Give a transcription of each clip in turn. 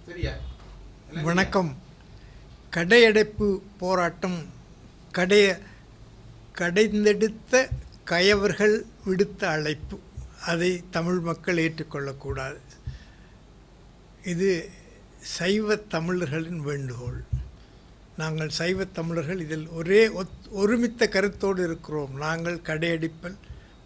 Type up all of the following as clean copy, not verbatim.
சரியா? வணக்கம். கடையடைப்பு போராட்டம் கடைந்தெடுத்த கயவர்கள் விடுத்த அழைப்பு. அதை தமிழ் மக்கள் ஏற்றுக்கொள்ளக்கூடாது. இது சைவ தமிழர்களின் வேண்டுகோள். நாங்கள் சைவ தமிழர்கள் இதில் ஒருமித்த கருத்தோடு இருக்கிறோம். நாங்கள் கடையடிப்பில்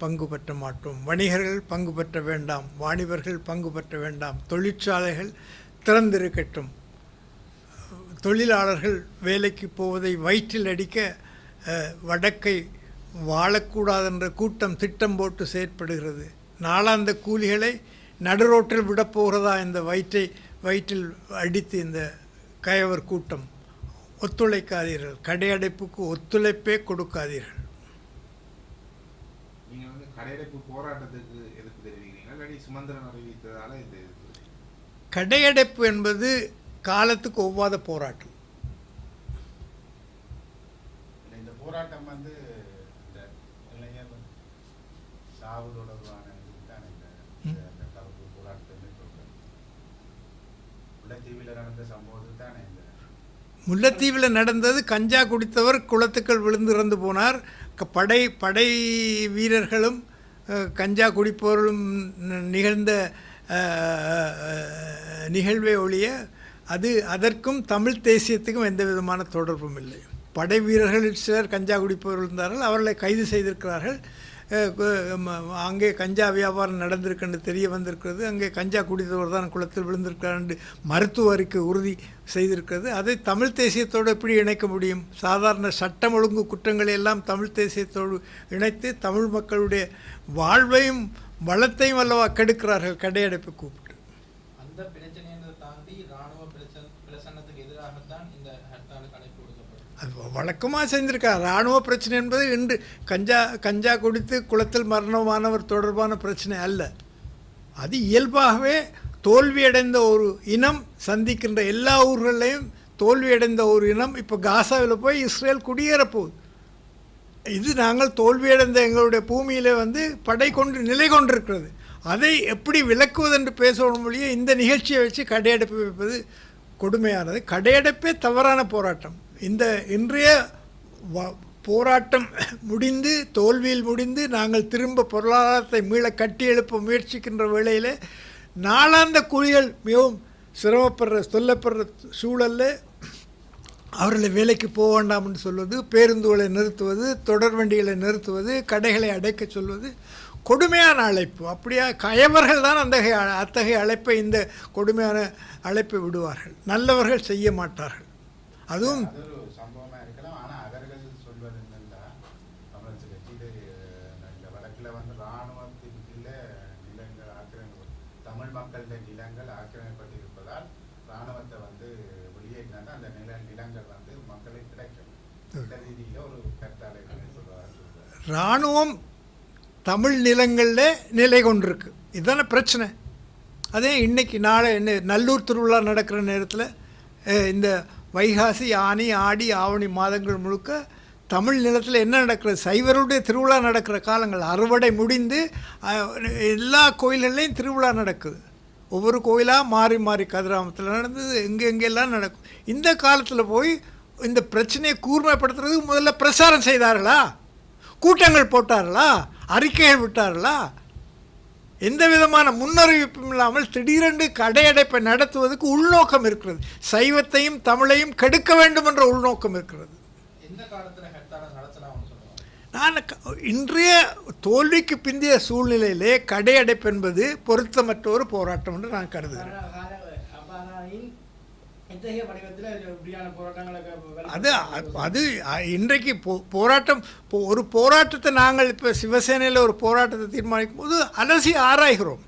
பங்கு பெற்ற மாட்டோம். வணிகர்கள் பங்கு பெற்ற வேண்டாம், வாணிபர்கள் பங்கு பெற்ற வேண்டாம், தொழிற்சாலைகள் திறந்திருக்கட்டும், தொழிலாளர்கள் வேலைக்கு போவதை வயிற்றில் அடிக்க வடக்கை வாழக்கூடாதென்ற கூட்டம் திட்டம் போட்டு செயற்படுகிறது. நாளாந்த கூலிகளை நடுரோட்டில் விடப்போகிறதா இந்த வயிற்றில் அடித்து இந்த கயவர் கூட்டம்? ஒத்துழைக்காதீர்கள். கடையடைப்புக்கு ஒத்துழைப்பே கொடுக்காதீர்கள். நீங்கள் கடையடைப்பு போராட்டத்துக்கு எதிர்ப்பு தெரிவிக்கிறீங்களா, இல்லாட்டி சுமந்திரன் அறிவித்ததால இது? கடையடைப்பு என்பது காலத்துக்கு ஒவ்வாத போராட்டம். இந்த போராட்டம் இந்த இளைஞர் சாவு தொடர்பான போராட்டத்தை மேற்கொள்கிறது. முல்லைத்தீவில் நடந்த சம்பவத்துக்கு தானே இந்த முல்லைத்தீவில் நடந்தது. கஞ்சா குடித்தவர் குளத்துக்கள் விழுந்து இறந்து போனார். படை வீரர்களும் கஞ்சா குடிப்பவர்களும் நிகழ்ந்த நிகழ்வே ஒழிய அதற்கும் தமிழ் தேசியத்துக்கும் எந்த விதமான தொடர்பும் இல்லை. படை வீரர்களில் சிலர் கஞ்சா குடிப்பவர்கள் இருந்தார்கள். அவர்களை கைது செய்திருக்கிறார்கள். அங்கே கஞ்சா வியாபாரம் நடந்திருக்குன்னு தெரிய வந்திருக்கிறது. அங்கே கஞ்சா குடித்தவர் தான் குளத்தில் விழுந்திருக்கிறார் என்று மருத்துவ அறிக்கை உறுதி செய்திருக்கிறது. அதை தமிழ் தேசியத்தோடு எப்படி இணைக்க முடியும்? சாதாரண சட்டம் ஒழுங்கு குற்றங்களை எல்லாம் தமிழ் தேசியத்தோடு இணைத்து தமிழ் மக்களுடைய வாழ்வையும் வளத்தையும் அல்லவா கெடுக்கிறார்கள் கடையடைப்பு கூப்பிட்டு. அந்த பிரச்சனையை தாண்டி இராணுவ பிரச்சனத்துக்கு எதிராகத்தான் இந்த ஹர்த்தாலுக்கு அழைப்பு கொடுக்கப்படும். அது வழக்கமாக செஞ்சுருக்கார். இராணுவ பிரச்சனை என்பது இன்று கஞ்சா குடித்து குளத்தில் மரணமானவர் தொடர்பான பிரச்சனை அல்ல. அது இயல்பாகவே தோல்வியடைந்த ஒரு இனம் சந்திக்கின்ற எல்லா ஊர்களையும் தோல்வியடைந்த ஒரு இனம். இப்போ காசாவில் போய் இஸ்ரேல் குடியேறப்போகுது. இது நாங்கள் தோல்வியடைந்த எங்களுடைய பூமியில் படை கொண்டு நிலை கொண்டிருக்கிறது. அதை எப்படி விளக்குவதென்று பேசணும் மொழியே இந்த நிகழ்ச்சியை வச்சு கடையடைப்பு வைப்பது கொடுமையானது. கடையடைப்பே தவறான போராட்டம். இன்றைய போராட்டம் முடிந்து தோல்வியில் முடிந்து நாங்கள் திரும்ப பொருளாதாரத்தை மீள கட்டி எழுப்ப முயற்சிக்கின்ற வேளையில் நாளாந்த கூலிகள் மிகவும் சொல்லப்படுற சூழலில் அவர்களை வேலைக்கு போக வேண்டாம்னு சொல்வது, பேருந்துகளை நிறுத்துவது, தொடர் வண்டிகளை நிறுத்துவது, கடைகளை அடைக்க சொல்வது கொடுமையான அழைப்பு. அப்படியா கயவர்கள் தான் அத்தகைய அழைப்பை இந்த கொடுமையான அழைப்பை விடுவார்கள். நல்லவர்கள் செய்ய மாட்டார்கள். அதுவும் சம்பவமாக இருக்கலாம். ஆனால் அவர்கள் சொல்வது என்னென்னா, தமிழரசு கட்சி இந்த வழக்கில் இராணுவத்தின் கீழே நிலங்கள் தமிழ் மக்களுடைய நிலங்கள் ஆக்கிரமிப்பட்டிருப்பதால் இராணுவத்தை வெளியேற்றினா அந்த நிலங்கள் மக்களை கிடைக்கும். இந்த ரீதியில் ஒரு கருத்தாலை சொல்வார். இராணுவம் தமிழ் நிலங்களில் நிலை கொண்டிருக்கு. இதுதானே பிரச்சனை. அதே இன்றைக்கி நாளை நல்லூர் திருவிழா நடக்கிற நேரத்தில் இந்த வைகாசி, ஆனி, ஆடி, ஆவணி மாதங்கள் முழுக்க தமிழ் நிலத்தில் என்ன நடக்கிறது? சைவருடைய திருவிழா நடக்கிற காலங்கள். அறுவடை முடிந்து எல்லா கோயில்கள்லேயும் திருவிழா நடக்குது. ஒவ்வொரு கோயிலாக மாறி மாறி கதிராமத்தில் நடந்தது, எங்கெங்கெல்லாம் நடக்கும். இந்த காலத்தில் போய் இந்த பிரச்சனையை கூர்மைப்படுத்துறதுக்கு முதல்ல பிரசாரம் செய்தார்களா? கூட்டங்கள் போட்டார்களா? அறிக்கைகள் விட்டார்களா? எந்த விதமான முன்னறிவிப்பும் இல்லாமல் திடீரென்று கடையடைப்பை நடத்துவதற்கு உள்நோக்கம் இருக்கிறது. சைவத்தையும் தமிழையும் கெடுக்க வேண்டும் என்ற உள்நோக்கம் இருக்கிறது. எந்த காலத்தில் ஹர்த்தாலை நடத்தலாம்னு சொல்லுவாங்க. நான் இன்றைய தோல்விக்கு பிந்தைய சூழ்நிலையிலே கடையடைப்பு என்பது பொருத்தமற்ற ஒரு போராட்டம் என்று நான் கருதுகிறேன். அது இன்றைக்கு ஒரு போராட்டத்தை நாங்கள் இப்போ சிவசேனையில் ஒரு போராட்டத்தை தீர்மானிக்கும் போது அலசி ஆராய்கிறோம்.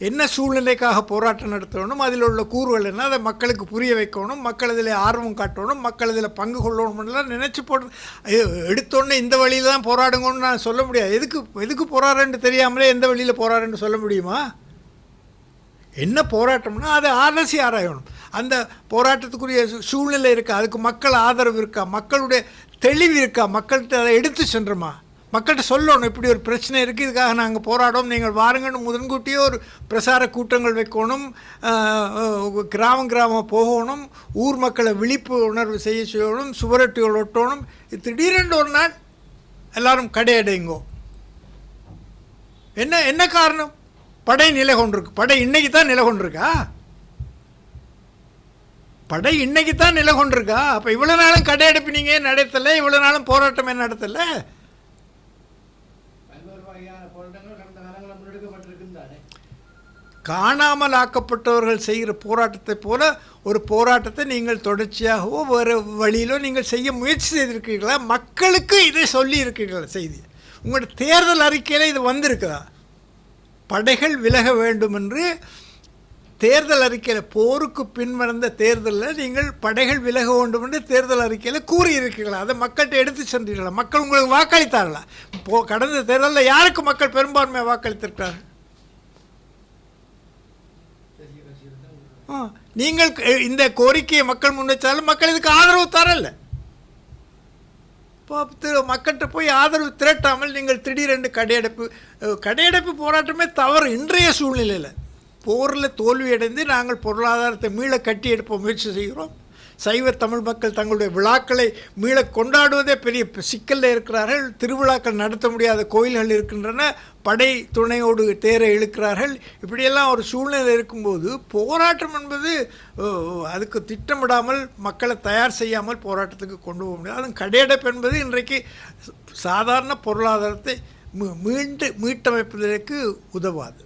என்ன சூழ்நிலைக்காக போராட்டம் நடத்தணும், அதில் உள்ள கூறுகள் என்ன, அதை மக்களுக்கு புரிய வைக்கணும், மக்கள் இதில் ஆர்வம் காட்டணும், மக்கள் இதில் பங்கு கொள்ளணும்லாம் நினச்சி எடுத்தோடனே இந்த வழியில் தான் போராடுங்கன்னு நான் சொல்ல முடியாது. எதுக்கு போராடுறேன்னு தெரியாமலே எந்த வழியில் போராடுறேன்னு சொல்ல முடியுமா? என்ன போராட்டம்னா அதை அலசி ஆராயணும். அந்த போராட்டத்துக்குரிய சூழ்நிலை இருக்கா, அதுக்கு மக்கள் ஆதரவு இருக்கா, மக்களுடைய தெளிவு இருக்கா, மக்கள்கிட்ட அதை எடுத்து சென்றோமா, மக்கள்கிட்ட சொல்லணும் இப்படி ஒரு பிரச்சனை இருக்குது, இதுக்காக நாங்கள் போராடும், நீங்கள் வாருங்கன்னு முன்கூட்டியே ஒரு பிரசார கூட்டங்கள் வைக்கணும், கிராமம் போகணும், ஊர் மக்களை விழிப்பு உணர்வு செய்யணும், சுவரொட்டிகள் ஒட்டணும். திடீரென்று ஒரு நாள் எல்லாரும் கடையடைங்கோ. என்ன காரணம்? படை நிலை கொண்டிருக்கு. படை இன்னைக்கு தான் நிலை கொண்டிருக்கா? படை இன்னைக்கு தான் நிலை கொண்டிருக்கா? அப்போ இவ்வளோ நாளும் கடையடைப்பு நீங்கள் நடத்தலை, இவ்வளோ நாளும் போராட்டமே நடத்தலை. காணாமல் ஆக்கப்பட்டவர்கள் செய்கிற போராட்டத்தை போல ஒரு போராட்டத்தை நீங்கள் தொடர்ச்சியாகவோ வேறு வழியிலோ நீங்கள் செய்ய முயற்சி செய்திருக்கீங்களா? மக்களுக்கு இதை சொல்லி இருக்கீங்களா? செய்தி உங்களோட தேர்தல் அறிக்கையில் இது வந்திருக்குதா? படைகள் விலக வேண்டும் என்று தேர்தல் அறிக்கையில், போருக்கு பின்வந்த தேர்தலில் நீங்கள் படைகள் விலக வேண்டும் என்று தேர்தல் அறிக்கையில் கூறியிருக்கீங்களா? அதை மக்கள்கிட்ட எடுத்து சென்றீர்களா? மக்கள் உங்களுக்கு வாக்களித்தார்களா? கடந்த தேர்தலில் யாருக்கு மக்கள் பெரும்பான்மையை வாக்களித்திருக்கிறார்கள்? நீங்கள் இந்த கோரிக்கையை மக்கள் முன்வைச்சாலும் மக்கள் இதுக்கு ஆதரவு தரல. இப்போ மக்கள்கிட்ட போய் ஆதரவு திரட்டாமல் நீங்கள் திடீரென்று கடையடைப்பு போராட்டமே தவறு. இன்றைய சூழ்நிலையில் போரில் தோல்வியடைந்து நாங்கள் பொருளாதாரத்தை மீள கட்டி எடுப்ப முயற்சி செய்கிறோம். சைவ தமிழ் மக்கள் தங்களுடைய விழாக்களை மீள கொண்டாடுவதே பெரிய சிக்கலில் இருக்கிறார்கள். திருவிழாக்கள் நடத்த முடியாத கோயில்கள் இருக்கின்றன, படை துணையோடு தேரை இழுக்கிறார்கள். இப்படியெல்லாம் ஒரு சூழ்நிலை இருக்கும்போது போராட்டம் என்பது அதுக்கு திட்டமிடாமல் மக்களை தயார் செய்யாமல் போராட்டத்துக்கு கொண்டு போக முடியாது. அதுவும் கடையடைப்பு என்பது இன்றைக்கு சாதாரண பொருளாதாரத்தை மீட்டமைப்பதற்கு உதவாது.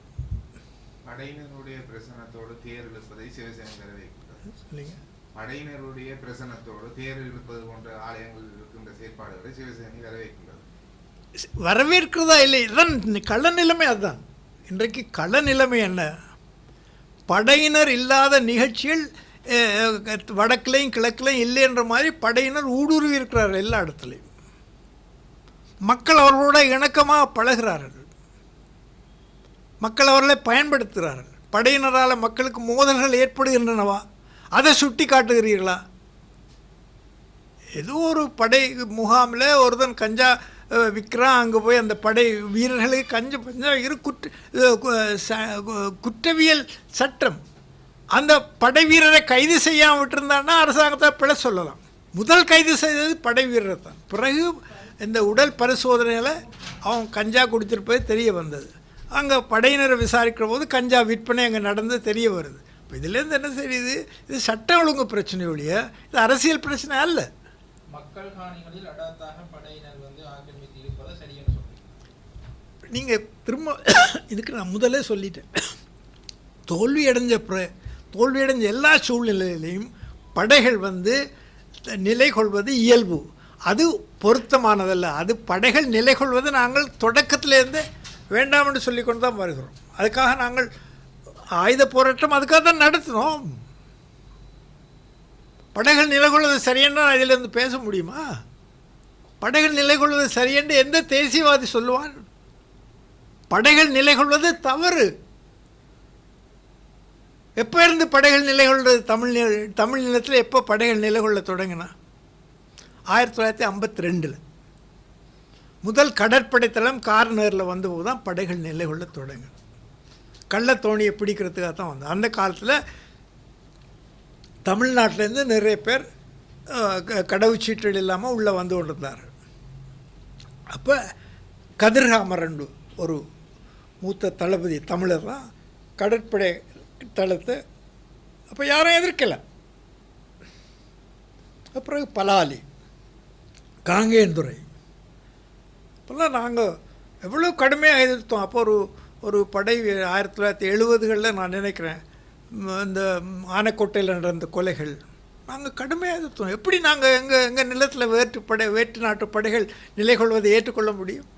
படையினருடைய பிரசனத்தோடு தேர் இழுப்பதை சிவசேனை வரவேற்கிறது. இல்லைங்க, படையினருடைய பிரசனத்தோடு தேர் இழுப்பது போன்ற ஆலயங்கள் இருக்கின்ற செயற்பாடுகளை சிவசேனை வரவேற்கின்றது. வரவேற்கிறதா இல்லை, இதுதான் கள நிலைமை. அதுதான் இன்றைக்கு கள நிலைமை. என்ன, படையினர் இல்லாத நிகழ்ச்சிகள் வடக்குலையும் கிழக்குலையும் இல்லை என்ற மாதிரி படையினர் ஊடுருவி இருக்கிறார்கள் எல்லா இடத்துலையும். மக்கள் அவர்களோட இணக்கமாக பழகிறார்கள், மக்கள் அவர்களை பயன்படுத்துகிறார்கள். படையினரால் மக்களுக்கு மோதல்கள் ஏற்படுகின்றனவா? அதை சுட்டி காட்டுகிறீர்களா? ஏதோ ஒரு படை முகாமில் ஒருத்தன் கஞ்சா விற்கிறான், அங்கே போய் அந்த படை வீரர்களுக்கு பஞ்சா குற்றவியல் சட்டம் அந்த படை வீரரை கைது செய்யாமல் விட்டுருந்தான்னா அரசாங்கத்தை பிழை சொல்லலாம். முதல் கைது செய்தது படை வீரரை தான். பிறகு இந்த உடல் பரிசோதனையில் அவன் கஞ்சா குடித்திருப்பது தெரிய வந்தது. அங்கே படையினரை விசாரிக்கிற போது கஞ்சா விற்பனை அங்கே நடந்து தெரிய வருது. இப்போ இதுலேருந்து என்ன தெரியுது? இது சட்ட ஒழுங்கு பிரச்சனை ஒழிய இது அரசியல் பிரச்சனை அல்ல. மக்கள் காணிகளில் அடாத்தாக படையினர் ஆக்கிரமித்து இருப்பதை சரியான சொல்றீங்க. நீங்கள் திரும்ப இதுக்கு நான் முதலே சொல்லிட்டேன், தோல்வியடைஞ்ச எல்லா சூழ்நிலையிலையும் படைகள் நிலை கொள்வது இயல்பு. அது பொருத்தமானதல்ல. அது படைகள் நிலை கொள்வது நாங்கள் தொடக்கத்திலேருந்தே வேண்டாம் என்று சொல்லி கொண்டு தான் வருகிறோம். அதுக்காக நாங்கள் ஆயுத போராட்டம் அதுக்காக தான் நடத்தினோம். படைகள் நிலை கொள்வது சரியென்றால் அதிலிருந்து பேச முடியுமா? படைகள் நிலை கொள்வது சரியென்று எந்த தேசியவாதி சொல்லுவான்? படைகள் நிலை கொள்வது தவறு. எப்போ இருந்து படைகள் நிலை கொள்வது? தமிழ் நிலத்தில் எப்போ படைகள் நிலை கொள்ள தொடங்கினா? 1952 முதல் கடற்படை தளம் கார்னரில் வந்தபோது தான் படைகள் நிலை கொள்ள தொடங்கு. கள்ளத்தோணியை பிடிக்கிறதுக்காக தான் வந்தது. அந்த காலத்தில் தமிழ்நாட்டிலேருந்து நிறைய பேர் கடவுச்சீட்டுகள் இல்லாமல் உள்ளே வந்து கொண்டிருந்தார். அப்போ கதிர்காமரண்டு ஒரு மூத்த தளபதி தமிழர் தான் கடற்படை தளத்தை அப்போ யாரும் எதிர்க்கலை. அப்புறம் பலாலி, காங்கேயந்துறை, இப்போல்லாம் நாங்கள் எவ்வளோ கடுமையாக எதிர்த்தோம். அப்போ ஒரு படை 1970களில் நான் நினைக்கிறேன் இந்த ஆனைக்கோட்டையில் நடந்த கொலைகள் நாங்கள் கடுமையாக எதிர்த்தோம். எப்படி நாங்கள் எங்கள் நிலத்தில் வேற்று நாட்டு படைகள் நிலை கொள்வதை ஏற்றுக்கொள்ள முடியும்?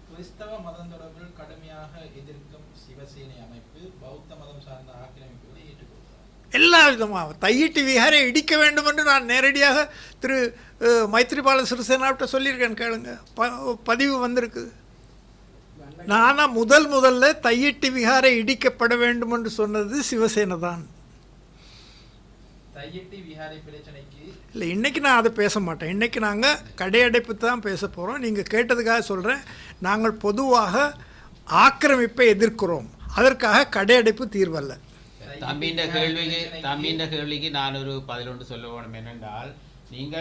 கிறிஸ்தவ மதம் தொடர்பில் கடுமையாக எதிர்க்கும் சிவசேனை அமைப்பு பௌத்த மதம் சார்ந்த ஆக்கிரமிப்புகளை ஏற்றுக்கொள்கிறார். எல்லா விதமாக தையிட்டு விஹாரை இடிக்க வேண்டும் என்று நான் நேரடியாக திரு மைத்ரிபால சிறிசேனாவிட்ட சொல்லியிருக்கேன். கேளுங்க, பதிவு வந்திருக்கு. நானாக முதல்ல தையிட்டு விஹாரை இடிக்கப்பட வேண்டும் என்று சொன்னது சிவசேனை தான். தையட்டி விஹாரை பிரச்சனைக்கு இல்லை, இன்றைக்கி நான் அதை பேச மாட்டேன். இன்றைக்கி நாங்கள் கடையடைப்பு தான் பேச போகிறோம். நீங்கள் கேட்டதுக்காக சொல்கிறேன், நாங்கள் பொதுவாக ஆக்கிரமிப்பை எதிர்க்கிறோம், அதற்காக கடையடைப்பு தீர்வல்ல. தம்பியின் கேள்விக்கு நான் ஒரு பதில் ஒன்று சொல்ல வேணும். என்னென்றால், நீங்கள்